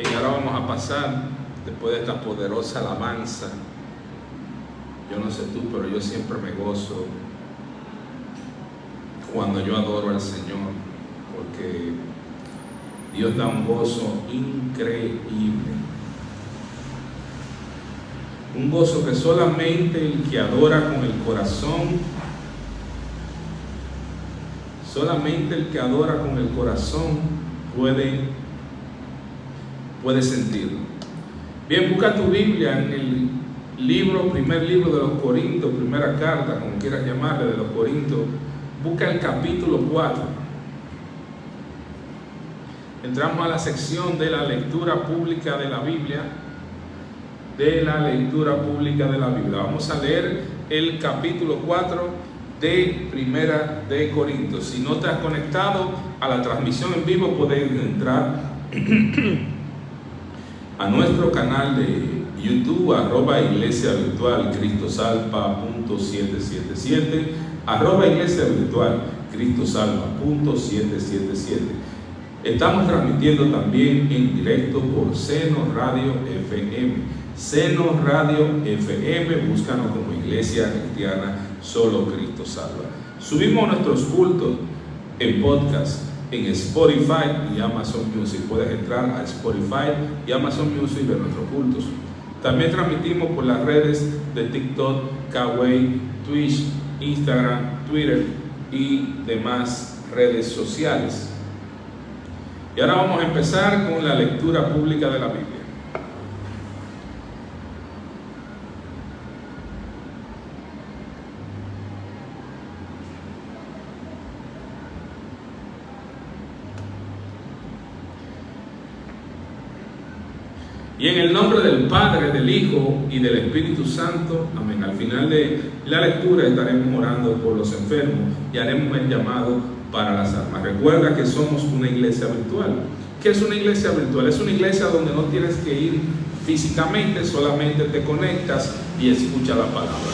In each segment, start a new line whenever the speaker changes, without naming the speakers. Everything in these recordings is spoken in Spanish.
Bien, ahora vamos a pasar, después de esta poderosa alabanza. Yo no sé tú, pero yo siempre me gozo cuando yo adoro al Señor, porque Dios da un gozo increíble. Un gozo que solamente el que adora con el corazón, solamente el que adora con el corazón puede sentirlo. Bien, busca tu Biblia en el primer libro de los Corintios, primera carta, como quieras llamarle, de los Corintios. Busca el capítulo 4. Entramos a la sección de la lectura pública de la Biblia. Vamos a leer el capítulo 4 de Primera de Corintios. Si no te has conectado a la transmisión en vivo, puedes entrar a nuestro canal de YouTube, @Iglesia Virtual cristosalpa.777, @Iglesia Virtual cristosalpa.777. Estamos transmitiendo también en directo por Seno Radio FM. Seno Radio FM, búscanos como Iglesia Cristiana Solo Cristo Salva. Subimos nuestros cultos en podcast en Spotify y Amazon Music. Puedes entrar a Spotify y Amazon Music de nuestros cultos. También transmitimos por las redes de TikTok, Kawaii, Twitch, Instagram, Twitter y demás redes sociales. Y ahora vamos a empezar con la lectura pública de la Biblia. Y en el nombre del Padre, del Hijo y del Espíritu Santo, amén. Al final de la lectura estaremos orando por los enfermos y haremos el llamado para las almas. Recuerda que somos una iglesia virtual. ¿Qué es una iglesia virtual? Es una iglesia donde no tienes que ir físicamente, solamente te conectas y escuchas la palabra.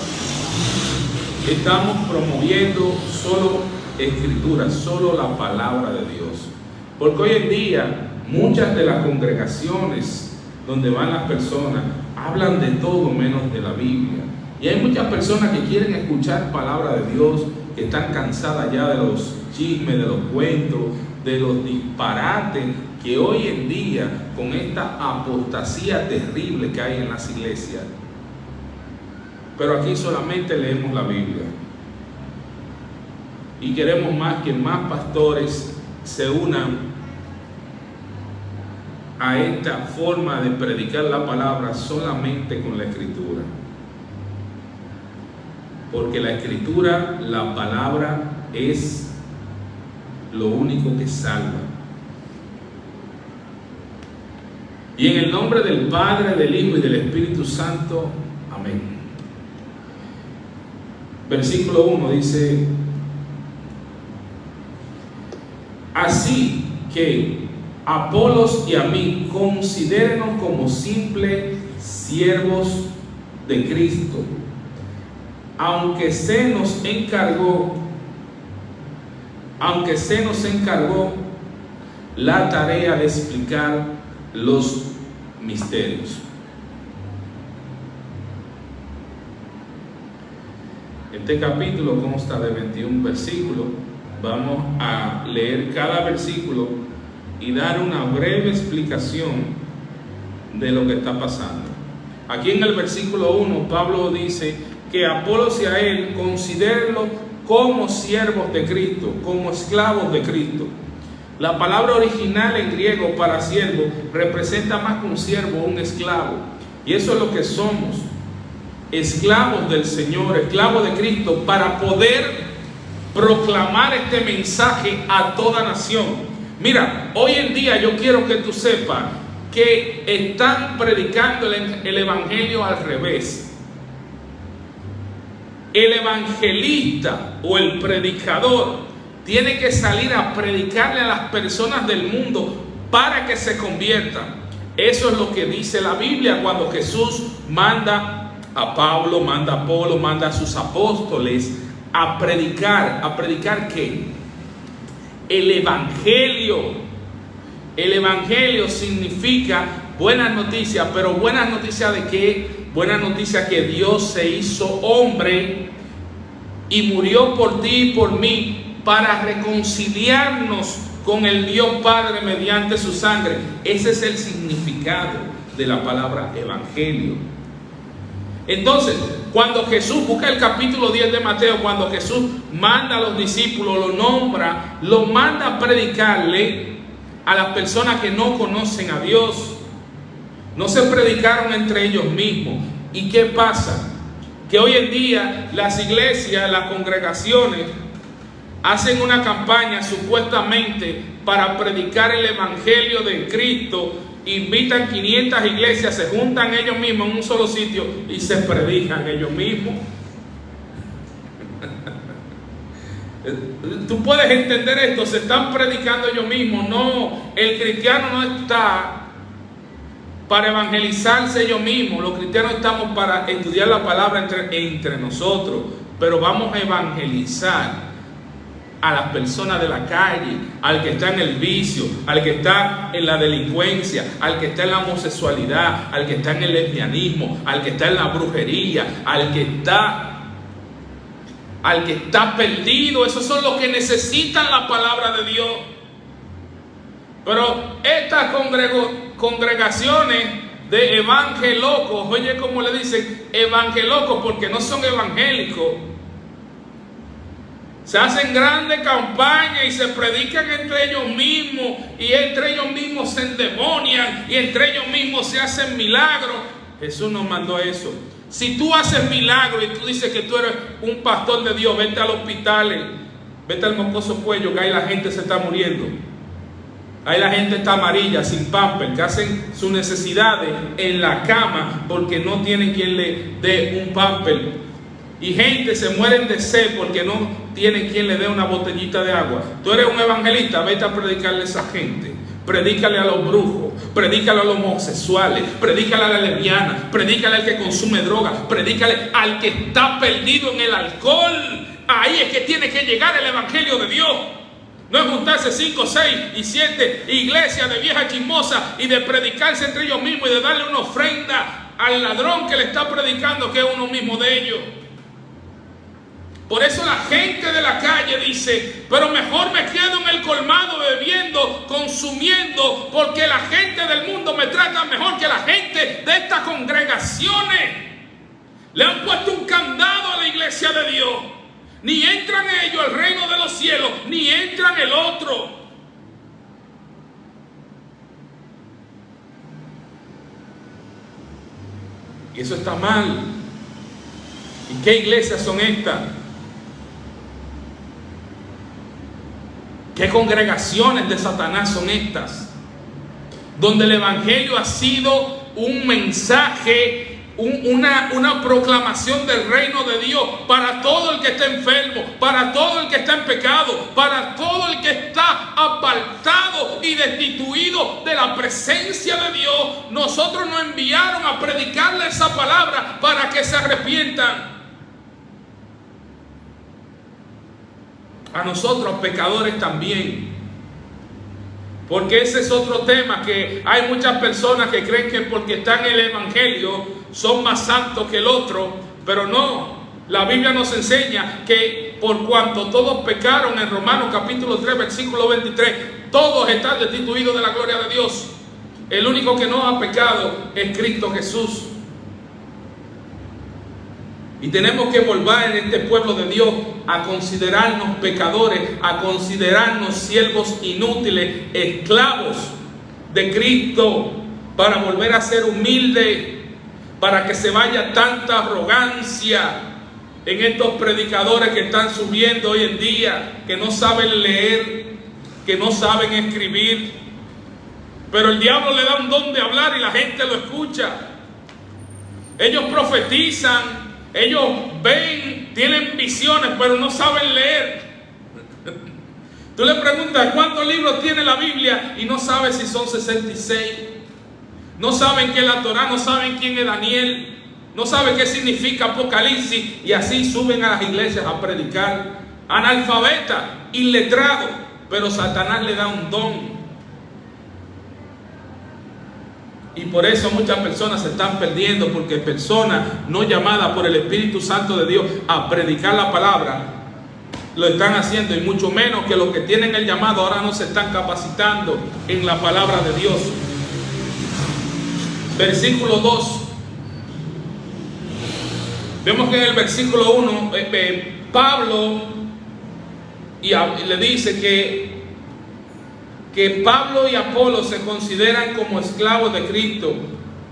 Estamos promoviendo solo escritura, solo la palabra de Dios. Porque hoy en día muchas de las congregaciones donde van las personas hablan de todo menos de la Biblia. Y hay muchas personas que quieren escuchar palabra de Dios, que están cansadas ya de los chismes, de los cuentos, de los disparates que hoy en día, con esta apostasía terrible que hay en las iglesias. Pero aquí solamente leemos la Biblia. Y queremos más que más pastores se unan a esta forma de predicar la palabra solamente con la escritura. Porque la escritura, la palabra, es lo único que salva. Y en el nombre del Padre, del Hijo y del Espíritu Santo, amén. Versículo 1 dice: así que Apolos y a mí, considérenos como simples siervos de Cristo, aunque se nos encargó la tarea de explicar los misterios. Este capítulo consta de 21 versículos. Vamos a leer cada versículo y dar una breve explicación de lo que está pasando. Aquí en el versículo 1, Pablo dice que Apolos y a él considérenlo como siervos de Cristo, como esclavos de Cristo. La palabra original en griego para siervo representa más que un siervo, un esclavo. Y eso es lo que somos, esclavos del Señor, esclavos de Cristo, para poder proclamar este mensaje a toda nación. Mira, hoy en día yo quiero que tú sepas que están predicando el evangelio al revés. El evangelista o el predicador tiene que salir a predicarle a las personas del mundo para que se conviertan. Eso es lo que dice la Biblia cuando Jesús manda a Pablo, manda a Apolo, manda a sus apóstoles a predicar. ¿A predicar qué? El evangelio. El evangelio significa buenas noticias, pero buenas noticias ¿de qué? Buenas noticias que Dios se hizo hombre y murió por ti y por mí para reconciliarnos con el Dios Padre mediante su sangre. Ese es el significado de la palabra evangelio. Entonces, cuando Jesús, busca el capítulo 10 de Mateo, cuando Jesús manda a los discípulos, lo nombra, lo manda a predicarle a las personas que no conocen a Dios. No se predicaron entre ellos mismos. ¿Y qué pasa? Que hoy en día las iglesias, las congregaciones, hacen una campaña supuestamente para predicar el evangelio de Cristo. Invitan 500 iglesias, se juntan ellos mismos en un solo sitio y se predican ellos mismos. Tú puedes entender esto, se están predicando ellos mismos. No, el cristiano no está para evangelizarse ellos mismos. Los cristianos estamos para estudiar la palabra entre nosotros, pero vamos a evangelizar a las personas de la calle, al que está en el vicio, al que está en la delincuencia, al que está en la homosexualidad, al que está en el lesbianismo, al que está en la brujería, al que está perdido. Esos son los que necesitan la palabra de Dios. Pero estas congregaciones de evangelocos, oye cómo le dicen evangelocos, porque no son evangélicos. Se hacen grandes campañas y se predican entre ellos mismos, y entre ellos mismos se endemonian, y entre ellos mismos se hacen milagros. Jesús nos mandó eso. Si tú haces milagros y tú dices que tú eres un pastor de Dios, vete al hospital, vete al Mocoso Cuello, que ahí la gente se está muriendo. Ahí la gente está amarilla, sin pamper, que hacen sus necesidades en la cama porque no tienen quien le dé un pamper. Y gente se mueren de sed porque no tienen quien le dé una botellita de agua. Tú eres un evangelista, vete a predicarle a esa gente. Predícale a los brujos, predícale a los homosexuales, predícale a la lesbiana, predícale al que consume drogas, predícale al que está perdido en el alcohol. Ahí es que tiene que llegar el evangelio de Dios. No es juntarse 5, 6 y 7 iglesias de viejas chismosas y de predicarse entre ellos mismos y de darle una ofrenda al ladrón que le está predicando, que es uno mismo de ellos. Por eso la gente de la calle dice, pero mejor me quedo en el colmado bebiendo, consumiendo, porque la gente del mundo me trata mejor que la gente de estas congregaciones. Le han puesto un candado a la iglesia de Dios. Ni entran ellos al reino de los cielos, ni entran el otro. Y eso está mal. ¿Y qué iglesias son estas? ¿Qué congregaciones de Satanás son estas? Donde el evangelio ha sido un mensaje, una proclamación del reino de Dios para todo el que está enfermo, para todo el que está en pecado, para todo el que está apartado y destituido de la presencia de Dios. Nosotros nos enviaron a predicarle esa palabra para que se arrepientan. A nosotros, pecadores, también. Porque ese es otro tema, que hay muchas personas que creen que porque están en el evangelio son más santos que el otro, pero no. La Biblia nos enseña que por cuanto todos pecaron, en Romanos capítulo 3 versículo 23, todos están destituidos de la gloria de Dios. El único que no ha pecado es Cristo Jesús. Y tenemos que volver en este pueblo de Dios a considerarnos pecadores, a considerarnos siervos inútiles, esclavos de Cristo, para volver a ser humildes, para que se vaya tanta arrogancia en estos predicadores que están subiendo hoy en día, que no saben leer, que no saben escribir, pero el diablo le da un don de hablar y la gente lo escucha. Ellos profetizan, ellos ven, tienen visiones, pero no saben leer. Tú le preguntas cuántos libros tiene la Biblia y no sabes si son 66. No saben qué es la Torá, no saben quién es Daniel, no saben qué significa Apocalipsis, y así suben a las iglesias a predicar. Analfabeta, iletrado, pero Satanás le da un don. Y por eso muchas personas se están perdiendo, porque personas no llamadas por el Espíritu Santo de Dios a predicar la palabra lo están haciendo, y mucho menos que los que tienen el llamado ahora no se están capacitando en la palabra de Dios. Versículo 2. Vemos que en el versículo 1 Pablo le dice que Pablo y Apolo se consideran como esclavos de Cristo,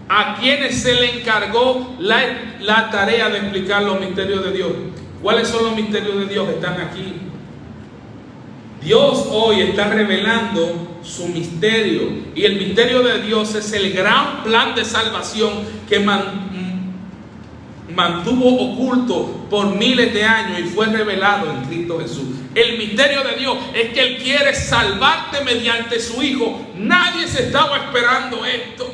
a quienes se le encargó la tarea de explicar los misterios de Dios. ¿Cuáles son los misterios de Dios? Están aquí. Tudios hoy está revelando su misterio, y el misterio de Dios es el gran plan de salvación que mantuvo oculto por miles de años y fue revelado en Cristo Jesús. El misterio de Dios es que Él quiere salvarte mediante su Hijo. Nadie se estaba esperando esto.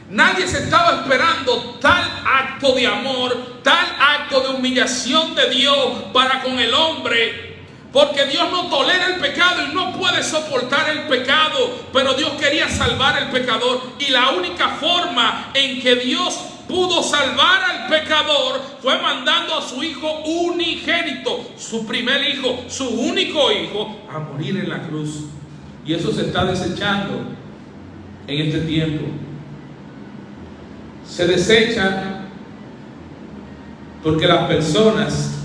Nadie se estaba esperando tal acto de amor, tal acto de humillación de Dios para con el hombre. Porque Dios no tolera el pecado y no puede soportar el pecado. Pero Dios quería salvar al pecador, y la única forma en que Dios pudo salvar al pecador fue mandando a su Hijo unigénito, su primer hijo, su único hijo, a morir en la cruz. Y eso se está desechando en este tiempo. Se desecha porque las personas,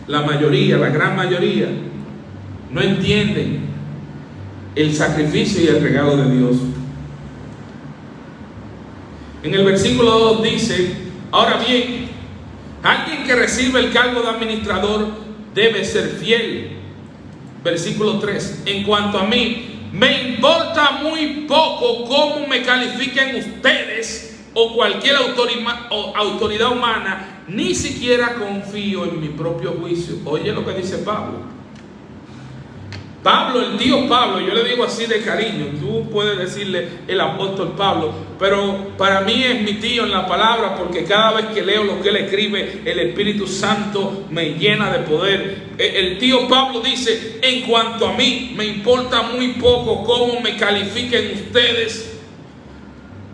la mayoría, la gran mayoría, no entienden el sacrificio y el regalo de Dios. En el versículo 2 dice: ahora bien, alguien que recibe el cargo de administrador debe ser fiel. Versículo 3: en cuanto a mí, me importa muy poco cómo me califiquen ustedes o cualquier autoridad humana, ni siquiera confío en mi propio juicio. Oye lo que dice Pablo. Pablo, el tío Pablo, yo le digo así de cariño, tú puedes decirle el apóstol Pablo, pero para mí es mi tío en la palabra, porque cada vez que leo lo que él escribe, el Espíritu Santo me llena de poder. El tío Pablo dice: en cuanto a mí, me importa muy poco cómo me califiquen ustedes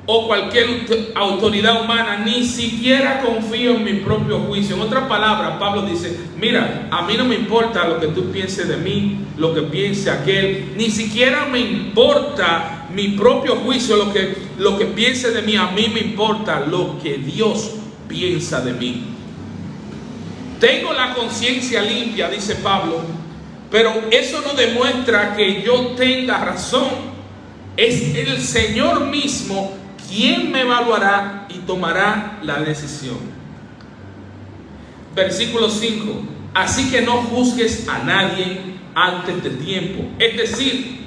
o cualquier autoridad humana, ni siquiera confío en mi propio juicio. En otras palabras, Pablo dice: mira, a mí no me importa lo que tú pienses de mí, lo que piense aquel, ni siquiera me importa mi propio juicio, lo que piense de mí. A mí me importa lo que Dios piensa de mí. Tengo la conciencia limpia, dice Pablo, pero eso no demuestra que yo tenga razón. Es el Señor mismo quien me evaluará y tomará la decisión. Versículo 5: así que no juzgues a nadie antes de tiempo, es decir,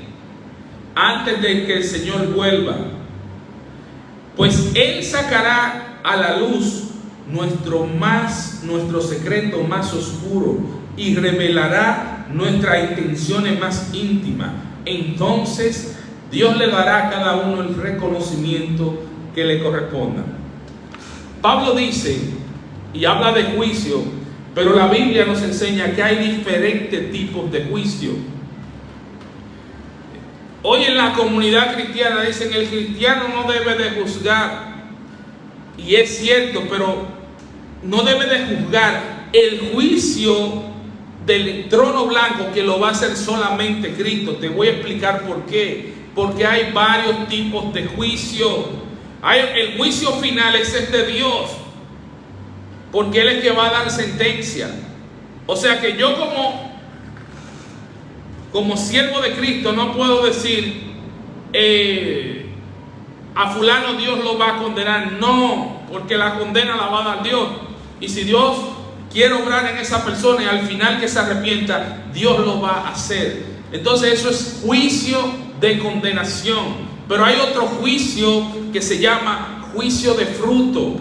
antes de que el Señor vuelva, pues Él sacará a la luz nuestro secreto más oscuro y revelará nuestras intenciones más íntimas. Entonces Dios le dará a cada uno el reconocimiento que le corresponda. Pablo dice y habla de juicio, pero la Biblia nos enseña que hay diferentes tipos de juicio. Hoy en la comunidad cristiana dicen: el cristiano no debe de juzgar. Y es cierto, pero no debe de juzgar el juicio del trono blanco, que lo va a hacer solamente Cristo. Te voy a explicar por qué. Porque hay varios tipos de juicio. El juicio final es el de Dios, porque Él es el que va a dar sentencia. O sea que yo como siervo de Cristo no puedo decir: a fulano Dios lo va a condenar. No, porque la condena la va a dar Dios. Y si Dios quiere obrar en esa persona y al final que se arrepienta, Dios lo va a hacer. Entonces eso es juicio de condenación. Pero hay otro juicio que se llama juicio de fruto.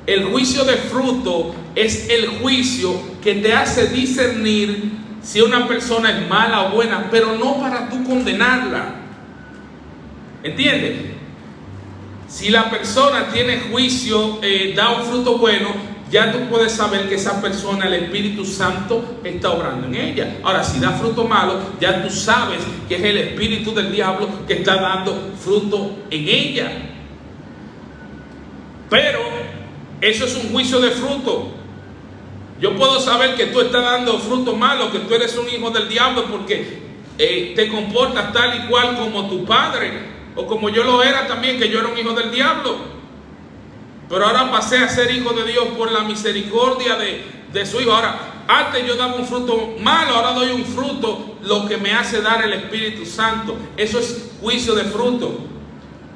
El juicio de fruto es el juicio que te hace discernir si una persona es mala o buena, pero no para tú condenarla. ¿Entiendes? Si la persona tiene juicio, da un fruto bueno, ya tú puedes saber que esa persona, el Espíritu Santo, está obrando en ella. Ahora, si da fruto malo, ya tú sabes que es el espíritu del diablo que está dando fruto en ella. Pero eso es un juicio de fruto. Yo puedo saber que tú estás dando fruto malo, que tú eres un hijo del diablo porque te comportas tal y cual como tu padre, o como yo lo era también, que yo era un hijo del diablo. Pero ahora pasé a ser hijo de Dios por la misericordia de su Hijo. Ahora, antes yo daba un fruto malo, ahora doy un fruto, lo que me hace dar el Espíritu Santo. Eso es juicio de fruto.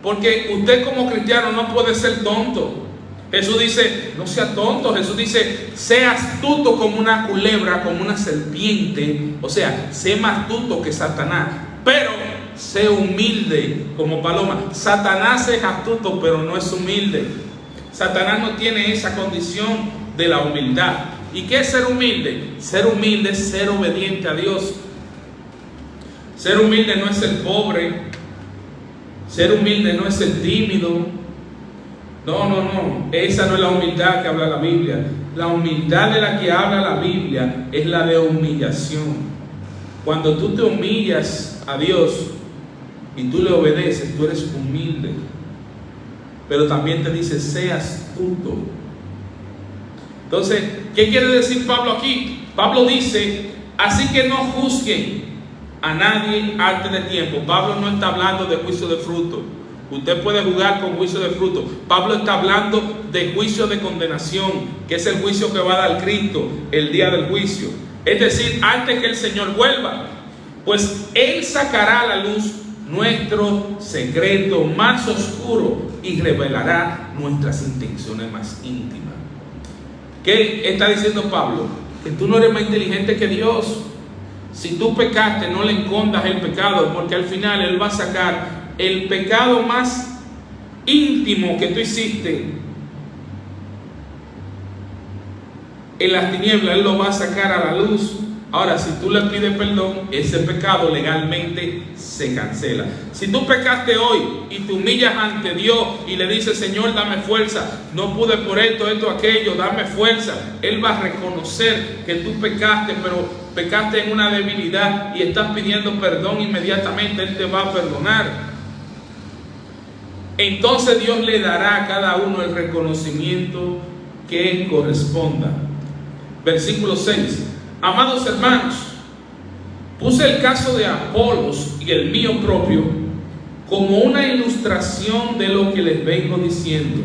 Porque usted como cristiano no puede ser tonto. Jesús dice, no sea tonto. Jesús dice, sea astuto como una culebra, como una serpiente. O sea, sé más astuto que Satanás, pero sé humilde como paloma. Satanás es astuto, pero no es humilde. Satanás no tiene esa condición de la humildad. ¿Y qué es ser humilde? Ser humilde es ser obediente a Dios. Ser humilde no es ser pobre. Ser humilde no es ser tímido. No. Esa no es la humildad que habla la Biblia. La humildad de la que habla la Biblia es la de humillación. Cuando tú te humillas a Dios y tú le obedeces, tú eres humilde. Pero también te dice, sé astuto. Entonces, ¿qué quiere decir Pablo aquí? Pablo dice, así que no juzguen a nadie antes de tiempo. Pablo no está hablando de juicio de fruto. Usted puede jugar con juicio de fruto. Pablo está hablando de juicio de condenación, que es el juicio que va a dar Cristo el día del juicio. Es decir, antes que el Señor vuelva, pues Él sacará a la luz nuestro secreto más oscuro y revelará nuestras intenciones más íntimas. ¿Qué está diciendo Pablo? Que tú no eres más inteligente que Dios. Si tú pecaste, no le escondas el pecado, porque al final Él va a sacar el pecado más íntimo que tú hiciste en las tinieblas. Él lo va a sacar a la luz. Ahora, si tú le pides perdón, ese pecado legalmente se cancela. Si tú pecaste hoy y te humillas ante Dios y le dices, Señor, dame fuerza, no pude por esto, aquello, dame fuerza, Él va a reconocer que tú pecaste, pero pecaste en una debilidad y estás pidiendo perdón inmediatamente. Él te va a perdonar. Entonces Dios le dará a cada uno el reconocimiento que corresponda. Versículo 6. Amados hermanos, puse el caso de Apolos y el mío propio como una ilustración de lo que les vengo diciendo.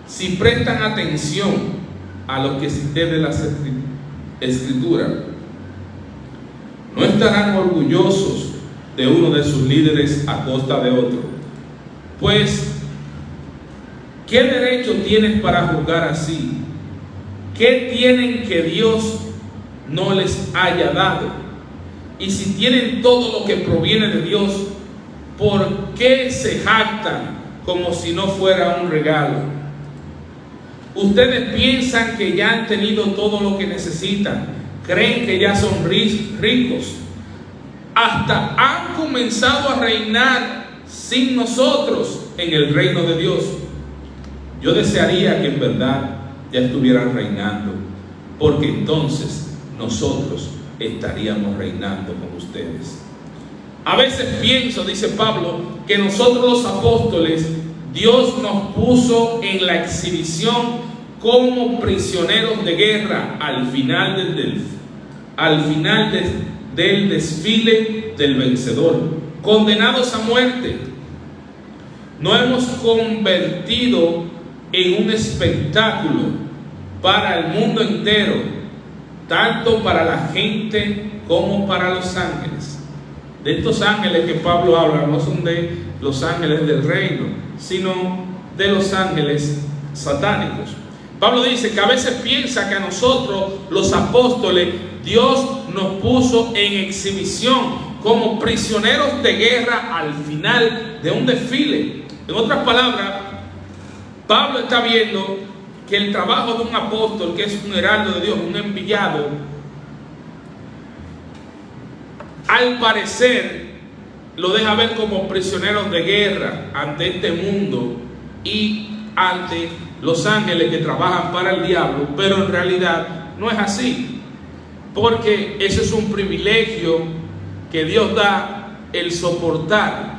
Si prestan atención a lo que cité de la Escritura, no estarán orgullosos de uno de sus líderes a costa de otro. Pues, ¿qué derecho tienes para juzgar así? ¿Qué tienen que Dios no les haya dado? Y si tienen todo lo que proviene de Dios, ¿por qué se jactan como si no fuera un regalo? Ustedes piensan que ya han tenido todo lo que necesitan, creen que ya son ricos, hasta han comenzado a reinar sin nosotros en el reino de Dios. Yo desearía que en verdad ya estuvieran reinando, porque entonces nosotros estaríamos reinando con ustedes. A veces pienso, dice Pablo, que nosotros los apóstoles, Dios nos puso en la exhibición como prisioneros de guerra al final del desfile del vencedor, condenados a muerte. Nos hemos convertido en un espectáculo para el mundo entero, tanto para la gente como para los ángeles. De estos ángeles que Pablo habla no son de los ángeles del reino, sino de los ángeles satánicos. Pablo dice que a veces piensa que a nosotros, los apóstoles, Dios nos puso en exhibición como prisioneros de guerra al final de un desfile. En otras palabras, Pablo está viendo que el trabajo de un apóstol, que es un heraldo de Dios, un enviado, al parecer lo deja ver como prisioneros de guerra ante este mundo y ante los ángeles que trabajan para el diablo, pero en realidad no es así, porque ese es un privilegio que Dios da, el soportar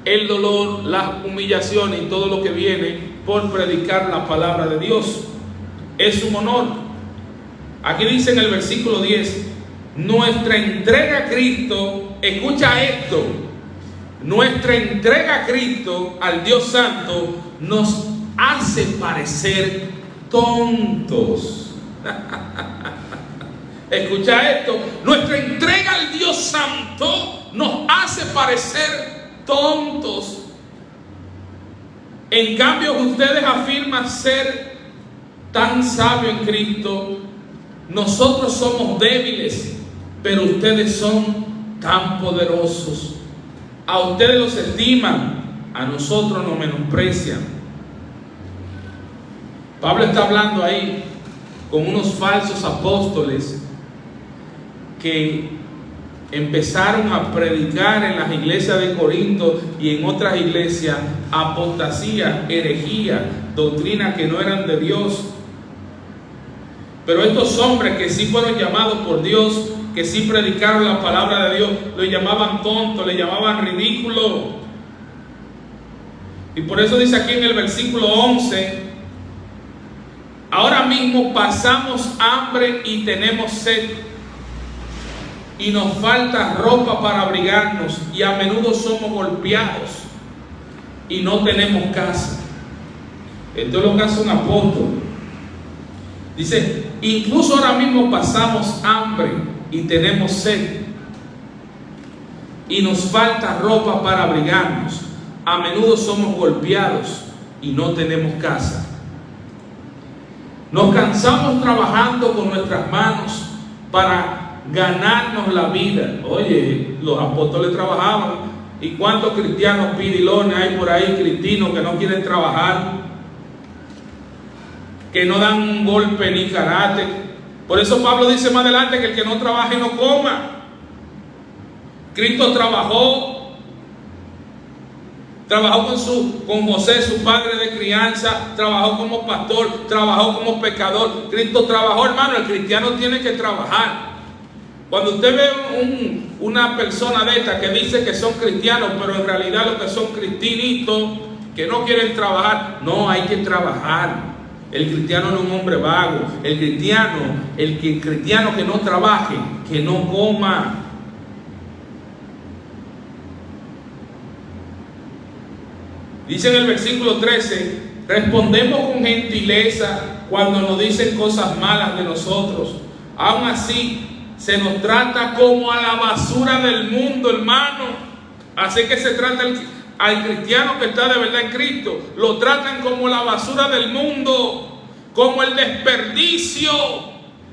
el dolor, las humillaciones y todo lo que viene por predicar la palabra de Dios. Es un honor. Aquí dice en el versículo 10, nuestra entrega a Cristo, escucha esto, nuestra entrega a Cristo, al Dios Santo, nos hace parecer tontos. Escucha esto, nuestra entrega al Dios Santo nos hace parecer tontos. En cambio, ustedes afirman ser tan sabios en Cristo. Nosotros somos débiles, pero ustedes son tan poderosos. A ustedes los estiman, a nosotros nos menosprecian. Pablo está hablando ahí con unos falsos apóstoles que empezaron a predicar en las iglesias de Corinto y en otras iglesias apostasía, herejía, doctrinas que no eran de Dios. Pero estos hombres que sí fueron llamados por Dios, que sí predicaron la palabra de Dios, lo llamaban tonto, le llamaban ridículo. Y por eso dice aquí en el versículo 11, ahora mismo pasamos hambre y tenemos sed, y nos falta ropa para abrigarnos, y a menudo somos golpeados y no tenemos casa. Esto es lo que hace un apóstol. Dice, incluso ahora mismo pasamos hambre y tenemos sed, y nos falta ropa para abrigarnos. A menudo somos golpeados y no tenemos casa. Nos cansamos trabajando con nuestras manos para ganarnos la vida. Oye, los apóstoles trabajaban. ¿Y cuántos cristianos pidilones hay por ahí, cristinos, que no quieren trabajar? Que no dan un golpe ni carácter. Por eso Pablo dice más adelante que el que no trabaje no coma. Cristo trabajó con José, su padre de crianza, trabajó como pastor, trabajó como pecador. Cristo trabajó, hermano. El cristiano tiene que trabajar. Cuando usted ve una persona de esta que dice que son cristianos, pero en realidad lo que son cristianitos, que no quieren trabajar, no, hay que trabajar. El cristiano no es un hombre vago. El cristiano que no trabaje, que no coma. Dice en el versículo 13, respondemos con gentileza cuando nos dicen cosas malas de nosotros. Aún así, se nos trata como a la basura del mundo, hermano. Así que se trata al cristiano que está de verdad en Cristo. Lo tratan como la basura del mundo, como el desperdicio.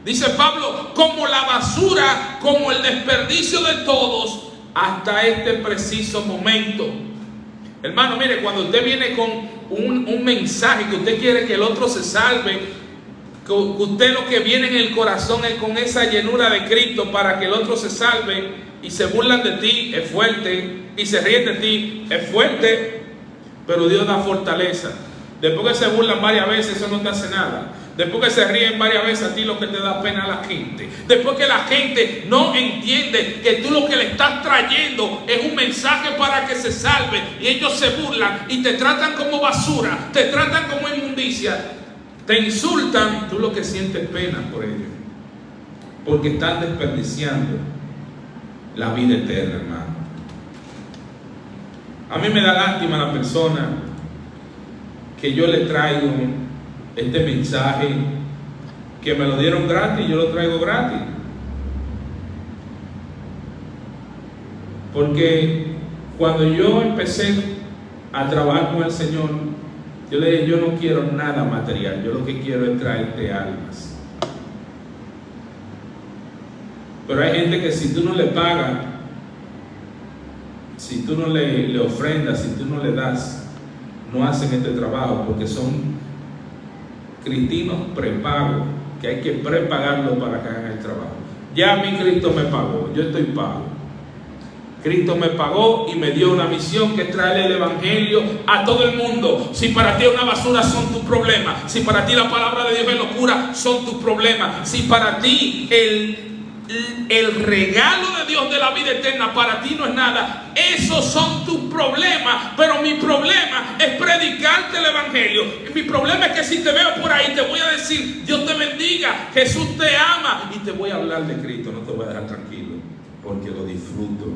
Dice Pablo, como la basura, como el desperdicio de todos hasta este preciso momento. Hermano, mire, cuando usted viene con un mensaje que usted quiere que el otro se salve, que usted lo que viene en el corazón es con esa llenura de Cristo para que el otro se salve, y se burlan de ti, es fuerte, y se ríen de ti, es fuerte, pero Dios da fortaleza. Después que se burlan varias veces, eso no te hace nada. Después que se ríen varias veces, a ti lo que te da pena a la gente. Después que la gente no entiende que tú lo que le estás trayendo es un mensaje para que se salve, y ellos se burlan y te tratan como basura, te tratan como inmundicia, te insultan, tú lo que sientes pena por ellos, porque están desperdiciando la vida eterna, hermano. A mí me da lástima a la persona que yo le traigo este mensaje, que me lo dieron gratis y yo lo traigo gratis. Porque cuando yo empecé a trabajar con el Señor, yo le dije, yo no quiero nada material, yo lo que quiero es traerte almas. Pero hay gente que si tú no le pagas, si tú no le ofrendas, si tú no le das, no hacen este trabajo, porque son cristinos prepagos, que hay que prepagarlo para que hagan el trabajo. Ya a mí Cristo me pagó, yo estoy pago. Cristo me pagó y me dio una misión, que es traerle el evangelio a todo el mundo. Si para ti una basura, son tus problemas. Si para ti la palabra de Dios es locura, son tus problemas. Si para ti el regalo de Dios de la vida eterna para ti no es nada. Esos son tus problemas, pero mi problema es predicarte el evangelio. Mi problema es que si te veo por ahí te voy a decir: Dios te bendiga, Jesús te ama, y te voy a hablar de Cristo. No te voy a dejar tranquilo, porque lo disfruto.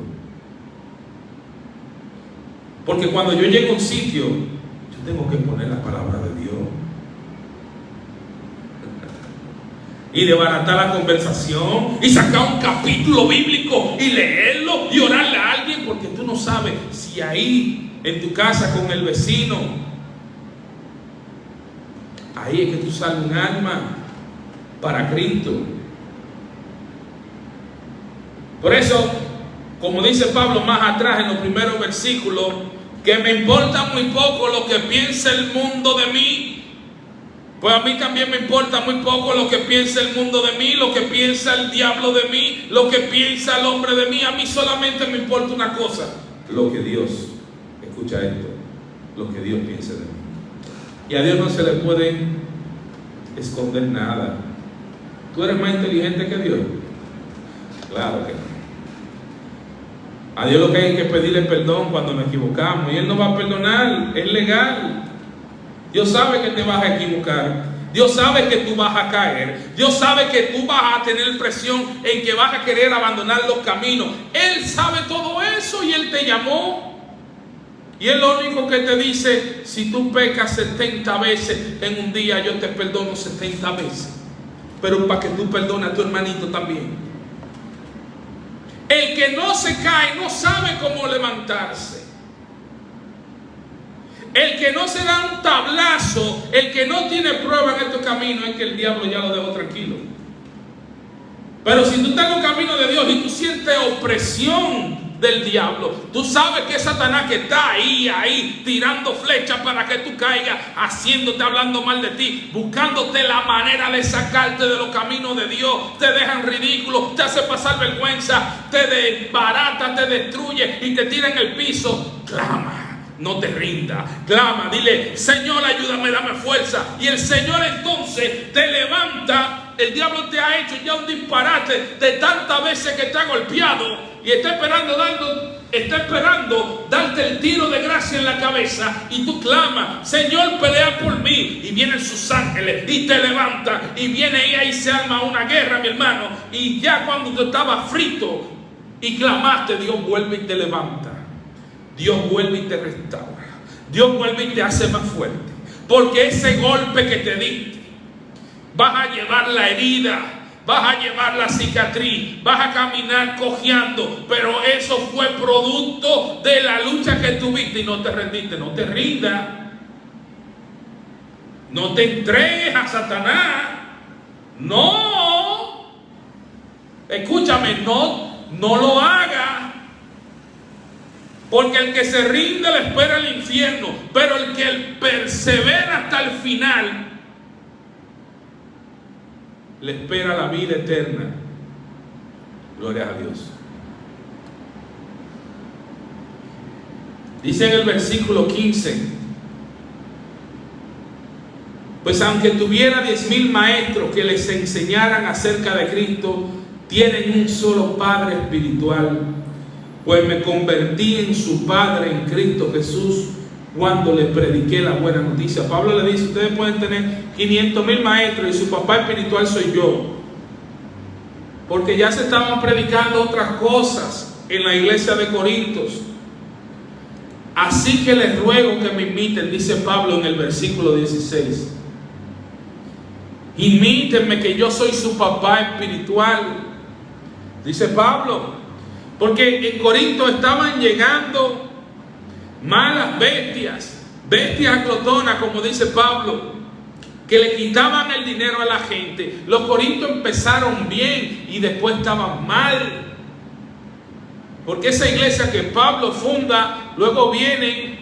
Porque cuando yo llego a un sitio, yo tengo que poner la palabra de Dios y desbaratar la conversación y sacar un capítulo bíblico y leerlo y orarle a alguien, porque tú no sabes si ahí en tu casa con el vecino, ahí es que tú sales un alma para Cristo. Por eso, como dice Pablo más atrás en los primeros versículos, que me importa muy poco lo que piensa el mundo de mí. Pues a mí también me importa muy poco lo que piensa el mundo de mí, lo que piensa el diablo de mí, lo que piensa el hombre de mí. A mí solamente me importa una cosa: lo que Dios, escucha esto, lo que Dios piensa de mí. Y a Dios no se le puede esconder nada. ¿Tú eres más inteligente que Dios? Claro que no. A Dios lo que hay es que pedirle perdón cuando nos equivocamos, y Él nos va a perdonar, es legal. Dios sabe que te vas a equivocar. Dios sabe que tú vas a caer. Dios sabe que tú vas a tener presión en que vas a querer abandonar los caminos. Él sabe todo eso y Él te llamó. Y Él lo único que te dice: si tú pecas 70 veces en un día, yo te perdono 70 veces. Pero para que tú perdones a tu hermanito también. El que no se cae no sabe cómo levantarse. El que no se da un tablazo, el que no tiene prueba en estos caminos, es que el diablo ya lo dejó tranquilo. Pero si tú estás en un camino de Dios y tú sientes opresión del diablo, tú sabes que es Satanás que está ahí, tirando flechas para que tú caigas, haciéndote, hablando mal de ti, buscándote la manera de sacarte de los caminos de Dios. Te dejan ridículo, te hace pasar vergüenza, te desbarata, te destruye y te tira en el piso. Clama. No te rindas, clama, dile: Señor, ayúdame, dame fuerza. Y el Señor entonces te levanta. El diablo te ha hecho ya un disparate de tantas veces que te ha golpeado y está esperando darte el tiro de gracia en la cabeza. Y tú clamas: Señor, pelea por mí. Y vienen sus ángeles y te levantan, y viene y ahí se arma una guerra, mi hermano. Y ya cuando tú estabas frito y clamaste, Dios vuelve y te levanta. Dios vuelve y te restaura. Dios vuelve y te hace más fuerte. Porque ese golpe que te diste, vas a llevar la herida, vas a llevar la cicatriz, vas a caminar cojeando, pero eso fue producto de la lucha que tuviste y no te rendiste. No te rindas, no te entregues a Satanás. No, escúchame, no lo hagas. Porque el que se rinde le espera el infierno, pero el que persevera hasta el final le espera la vida eterna. Gloria a Dios. Dice en el versículo 15: pues aunque tuviera 10,000 maestros que les enseñaran acerca de Cristo, tienen un solo Padre espiritual. Pues me convertí en su Padre en Cristo Jesús cuando les prediqué la buena noticia. Pablo le dice: ustedes pueden tener 500,000 maestros y su papá espiritual soy yo. Porque ya se estaban predicando otras cosas en la iglesia de Corintios. Así que les ruego que me imiten, dice Pablo en el versículo 16. Imítenme, que yo soy su papá espiritual, dice Pablo. Porque en Corinto estaban llegando malas bestias, bestias glotonas, como dice Pablo, que le quitaban el dinero a la gente. Los corintios empezaron bien y después estaban mal. Porque esa iglesia que Pablo funda, luego vienen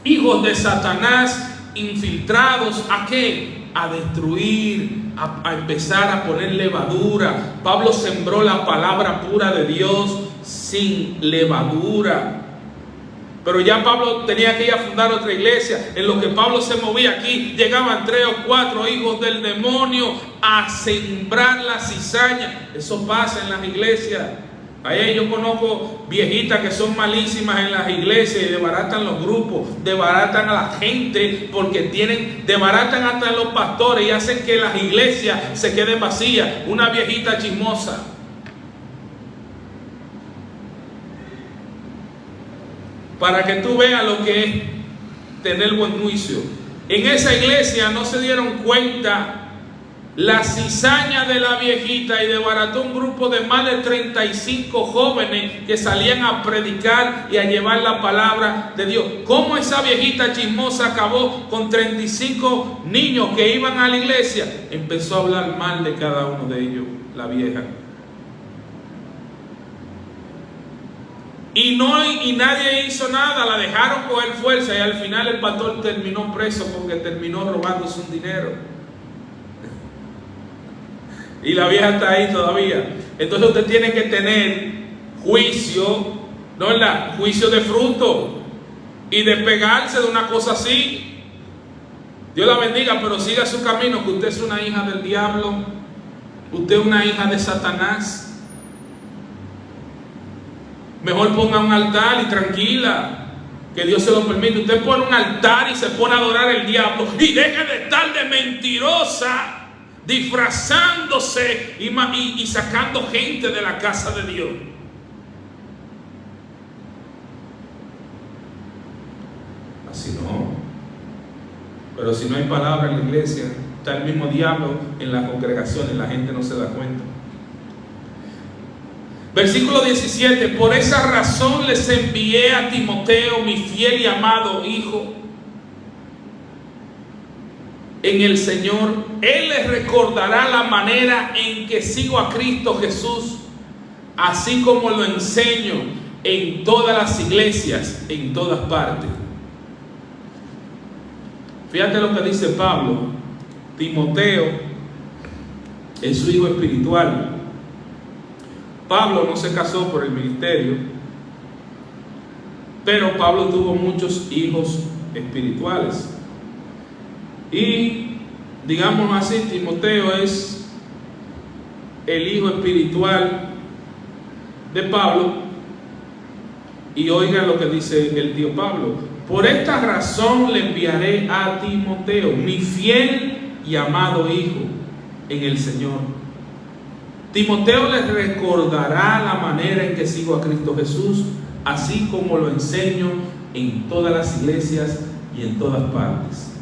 hijos de Satanás infiltrados. ¿A qué? A destruir, a empezar a poner levadura. Pablo sembró la palabra pura de Dios sin levadura. Pero ya Pablo tenía que ir a fundar otra iglesia. En lo que Pablo se movía aquí, llegaban 3 o 4 hijos del demonio a sembrar la cizaña. Eso pasa en las iglesias. Ahí yo conozco viejitas que son malísimas en las iglesias y desbaratan los grupos, desbaratan a la gente porque desbaratan hasta a los pastores y hacen que las iglesias se queden vacías. Una viejita chismosa. Para que tú veas lo que es tener buen juicio. En esa iglesia no se dieron cuenta la cizaña de la viejita y desbarató un grupo de más de 35 jóvenes que salían a predicar y a llevar la palabra de Dios. ¿Cómo esa viejita chismosa acabó con 35 niños que iban a la iglesia? Empezó a hablar mal de cada uno de ellos, la vieja. Y nadie hizo nada, la dejaron coger fuerza y al final el pastor terminó preso porque terminó robándose un dinero. Y la vieja está ahí todavía. Entonces usted tiene que tener juicio, ¿no es verdad? Juicio de fruto y despegarse de una cosa así. Dios la bendiga, pero siga su camino, que usted es una hija del diablo, usted es una hija de Satanás. Mejor ponga un altar y tranquila, que Dios se lo permite. Usted pone un altar y se pone a adorar al diablo y deje de estar de mentirosa, disfrazándose y sacando gente de la casa de Dios. Así no. Pero si no hay palabra en la iglesia, está el mismo diablo en la congregación y la gente no se da cuenta. Versículo 17, por esa razón les envié a Timoteo, mi fiel y amado hijo, en el Señor. Él les recordará la manera en que sigo a Cristo Jesús, así como lo enseño en todas las iglesias, en todas partes. Fíjate lo que dice Pablo. Timoteo es su hijo espiritual. Pablo no se casó por el ministerio, pero Pablo tuvo muchos hijos espirituales. Y digamos así, Timoteo es el hijo espiritual de Pablo. Y oigan lo que dice el tío Pablo: por esta razón le enviaré a Timoteo, mi fiel y amado hijo en el Señor. Timoteo les recordará la manera en que sigo a Cristo Jesús, así como lo enseño en todas las iglesias y en todas partes.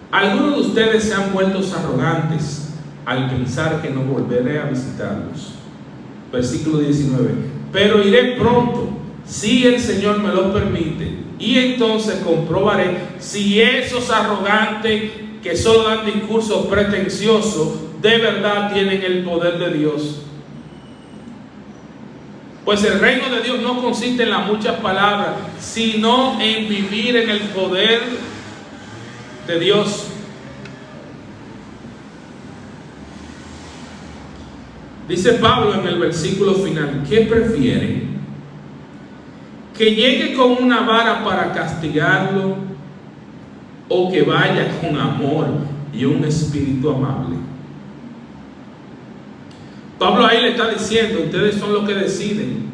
Algunos de ustedes se han vuelto arrogantes al pensar que no volveré a visitarlos. Versículo 19. Pero iré pronto, si el Señor me lo permite, y entonces comprobaré si esos arrogantes que solo dan discursos pretenciosos de verdad tienen el poder de Dios. Pues el reino de Dios no consiste en las muchas palabras, sino en vivir en el poder de Dios. Dice Pablo en el versículo final: ¿qué prefieren? ¿Que llegue con una vara para castigarlo, o que vaya con amor y un espíritu amable? Pablo ahí le está diciendo: ustedes son los que deciden.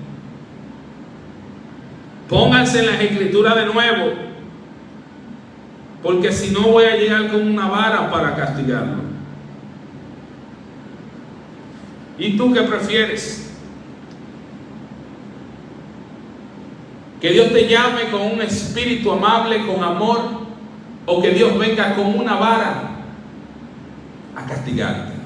Pónganse en las escrituras de nuevo, porque si no voy a llegar con una vara para castigarlo. ¿Y tú qué prefieres? ¿Que Dios te llame con un espíritu amable, con amor, o que Dios venga con una vara a castigarte?